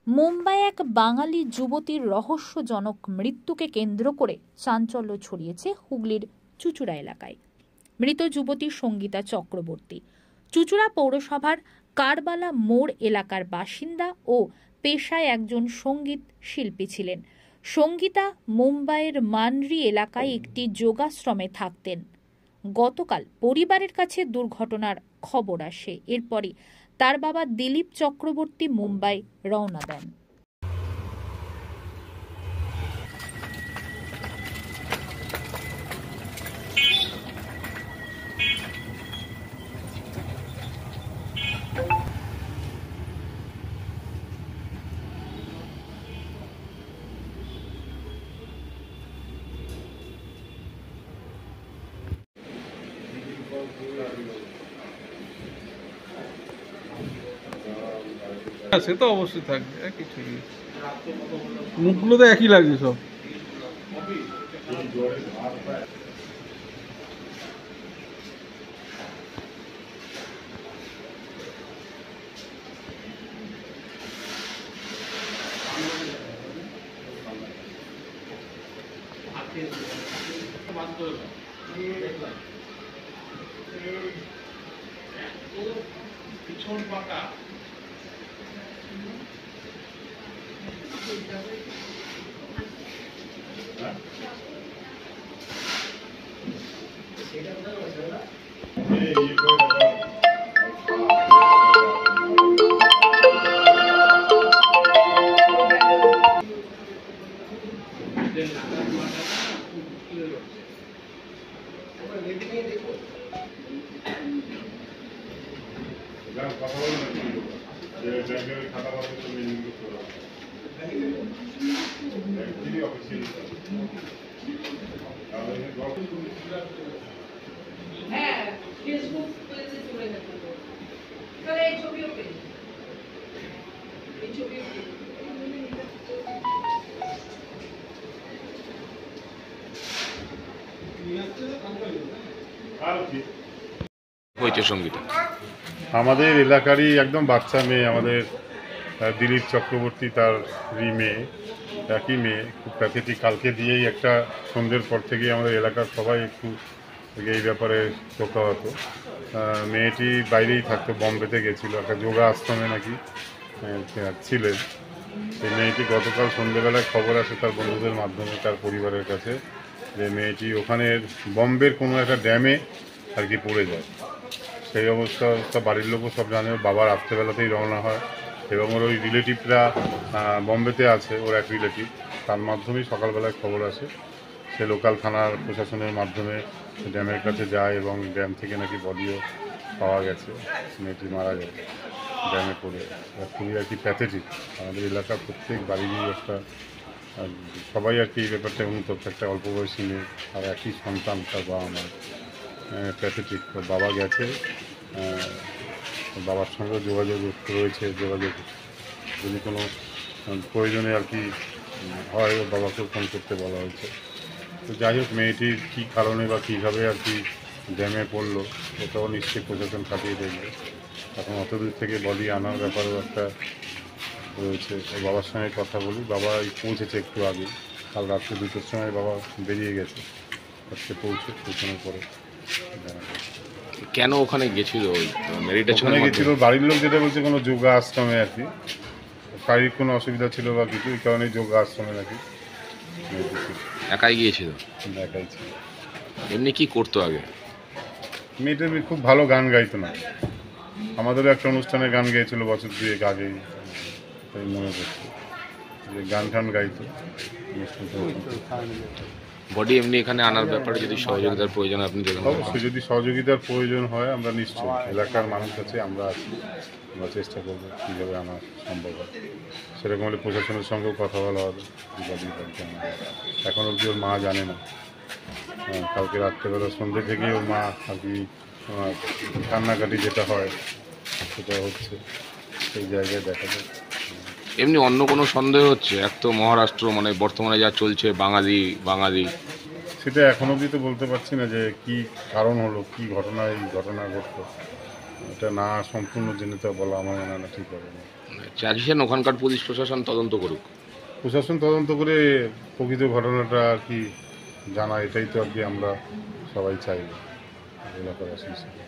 মুম্বাই এক বাঙালি যুবতীর রহস্যজনক মৃত্যুকে কেন্দ্র করে চাঞ্চল্য ছড়িয়েছে হুগলির চুঁচুড়া এলাকায়। মৃত যুবতী সঙ্গীতা চক্রবর্তী চুঁচুড়া পৌরসভার কারবালা মোড় এলাকার বাসিন্দা ও পেশায় একজন সঙ্গীত শিল্পী ছিলেন। সঙ্গীতা মুম্বাইয়ের মানরি এলাকায় একটি যোগাশ্রমে থাকতেন। গতকাল পরিবারের কাছে দুর্ঘটনার খবর আসে। এরপরই তার বাবা দিলীপ চক্রবর্তী মুম্বাই রওনা দেন। সে তো অবশ্যই থাকবে, কিছু মুখগুলো তো একই লাগছে সব। পিছন পাকা কথা বলো না খাতা হ্যাঁ ফেসবুক পেজে চলে গেছে তাহলে এই ছবিও পেজ সঙ্গীতা আমাদের এলাকারই একদম বাচ্চা মেয়ে, আমাদের দিলীপ চক্রবর্তী, তার মেয়ে, একই মেয়ে, খুব প্যাথেটিক। কালকে দিয়েই একটা সন্ধ্যের পর থেকেই আমাদের এলাকার সবাই একটু এই ব্যাপারে শোকাহত। মেয়েটি বাইরেই থাকতো, বম্বেতে গেছিলো, একটা যোগা আশ্রমে নাকি ছিলেন। সেই মেয়েটি গতকাল সন্ধ্যেবেলায় খবর আসে তার বন্ধুদের মাধ্যমে তার পরিবারের কাছে যে মেয়েটি ওখানের বম্বের কোনো একটা ড্যামে আর কি পড়ে যায়। সেই অবস্থা বাড়ির লোকও সব জানে। বাবা রাত্রেবেলাতেই রওনা হয় এবং ওর ওই রিলেটিভরা বম্বেতে আছে, ওর এক রিলেটিভ, তার মাধ্যমেই সকালবেলায় খবর আসে। সে লোকাল থানার প্রশাসনের মাধ্যমে ড্যামের কাছে যায় এবং ড্যাম থেকে নাকি বডিও পাওয়া গেছে। মেয়েটি মারা গেছে ড্যামে পড়ে। খুবই আর কি প্যাথেটিক। আমাদের এলাকার প্রত্যেক বাড়িরই একটা সবাই আর কি এই ব্যাপারটা অনুতপ্ত। একটা অল্প বয়সী মেয়ে আর একই সন্তান, তার বাবা মা প্যাথেটিক। বাবা গেছে, বাবার সঙ্গে যোগাযোগ রয়েছে, যোগাযোগ যদি কোনো প্রয়োজনে আর কি হয় ও বাবাকেও ফোন করতে বলা হয়েছে। তো যাই হোক, মেয়েটির কী কারণে বা কীভাবে আর কি ড্যামে পড়লো ওটাও নিশ্চয়ই প্রশাসন খাটিয়ে দেখবে। এখন অত দূর থেকে বডি আনার ব্যাপারেও একটা রয়েছে। ওর বাবার সঙ্গে কথা বলি, বাবা পৌঁছেছে একটু আগে, কাল রাত্রে 2টোর সময় বাবা বেরিয়ে গেছে। আজকে পৌঁছানোর পরে কেন ওখানে গেছিল? ওখানে গেছিল বাড়ির লোক যেটা বলছে কোনো যোগা আশ্রমে আর কি, শারীরিক কোনো অসুবিধা ছিল বা কিছু, এই কারণে যোগা আশ্রমে নাকি একাই গিয়েছিল। একাই ছিল। এমনি কি করতো আগে? মেয়েটা খুব ভালো গান গাইতো না, আমাদেরও একটা অনুষ্ঠানে গান গেয়েছিল বছর 2 আগেই, তাই মনে করছে যে গান টান গাইতো। বডি এমনি এখানে আনার ব্যাপারে যদি সহযোগিতার প্রয়োজন আপনি দেখুন। অবশ্যই যদি সহযোগিতার প্রয়োজন হয় আমরা নিশ্চয়ই এলাকার মানুষ আছে, আমরা আছি, আমরা চেষ্টা করবো কীভাবে আনা সম্ভব হয়। সেরকম হলে প্রশাসনের সঙ্গেও কথা বলা হবে। এখন অবধি ওর মা জানে না। কালকে রাত্রেবেলা সন্ধ্যে থেকেই ওর মা আর কি কান্নাকাটি যেটা হয় সেটা হচ্ছে, সেই জায়গায় দেখা যায়। এমনি অন্য কোনো সন্দেহ হচ্ছে? এক তো মহারাষ্ট্র মানে বর্তমানে যা চলছে বাঙালি সেটা এখন অবধি তো বলতে পারছি না যে কি কারণ হলো, কি ঘটনা এই ঘটনা ঘটলো, এটা না সম্পূর্ণ জেনে তো বলা আমার মনে হয় না ঠিক হবে না। চাইছেন ওখানকার পুলিশ প্রশাসন তদন্ত করুক। প্রশাসন তদন্ত করে প্রকৃত ঘটনাটা আর কি জানা, এটাই তো আর কি আমরা সবাই চাই এলাকাবাসী হিসেবে।